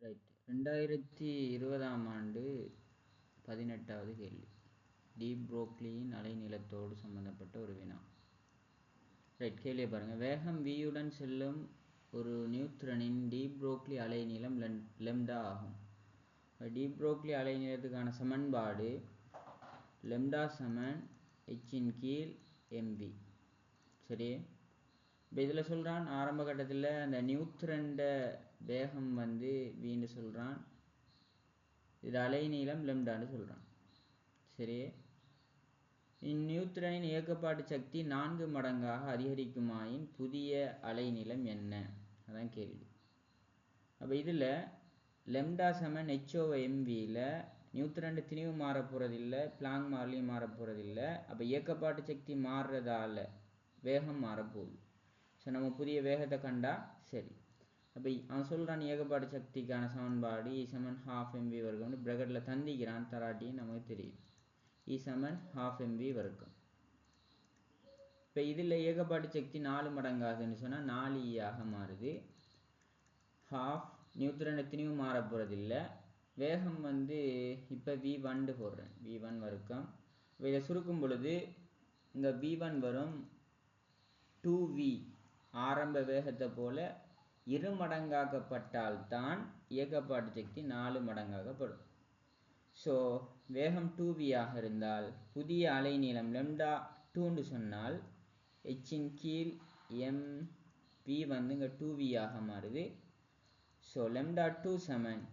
Right 2020ஆம் ஆண்டு 18வது கேள்வி. D புரோக்லியின் அலைநீளத்தோடு சம்பந்தப்பட்ட ஒரு வினா. ரைட், கேள்வியை பாருங்கள். வேகம் வியுடன் செல்லும் ஒரு நியூட்ரனின் டி புரோக்லி அலைநீளம் லெம்டா ஆகும். டி புரோக்லி அலைநீளத்துக்கான சமன்பாடு லெம்டா சமன் h/mv. சரி, இப்போ இதில் சொல்கிறான் ஆரம்ப கட்டத்தில் அந்த நியூட்ரண்ட வேகம் வின்னு சொல்கிறான், இது அலைநீளம் லெம்டான்னு சொல்கிறான். சரி, இந்நியூட்ரனின் இயக்கப்பாட்டு சக்தி 4 மடங்காக அதிகரிக்குமாயின் புதிய அலைநீளம் என்ன? அதான் கேள்வி. அப்போ இதில் லெம்டா சமன் h/mvயில் நியூட்ரன் திணிவு மாற போகிறதில்லை, பிளாங்க் மாறிலியும் மாற போகிறதில்லை. அப்போ இயக்கப்பாட்டு சக்தி மாறுறதால வேகம் மாறப்போகுது. ஸோ நம்ம புதிய வேகத்தை கண்டா சரி. அப்போ அவன் சொல்கிறான் இயக்கப்பாட்டு சக்திக்கான சமன்பாடு E = 12mv வர்க்கம்னு ப்ராக்கெட்டில் தந்திக்கிறான், தராட்டியும் நமக்கு தெரியும். E = 12mv வர்க்கம். இப்போ இதில் இயக்கப்பாட்டு சக்தி 4 மடங்காகுதுன்னு சொன்னால் 4e ஆக மாறுது. ஹாஃப் நியூட்ரன் திணிவு மாற போகிறதில்லை. வேகம் இப்போ v1 போடுறேன், v1 வர்க்கம். இப்போ இதை சுருக்கும் பொழுது இங்கே v1 வரும் 2v ஆரம்ப வேகத்தை போல 2 மடங்காக்கப்பட்டால்தான் இயக்கப்பாட்டு சக்தி 4 மடங்காகப்படும். ஸோ வேகம் 2v ஆக இருந்தால் புதிய அலைநீளம் லெம்டா 2ன்னு சொன்னால் h/mv இங்கே 2v ஆக மாறுது. ஸோ லெம்டா 2 சமன்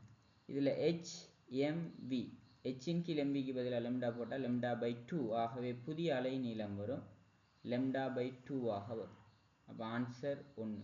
இதில் h/mv, h/mvக்கு பதிலாக லெம்டா போட்டால் λ/2. ஆகவே புதிய அலைநீளம் வரும் λ/2 ஆக வரும். அப்போ ஆன்சர் 1.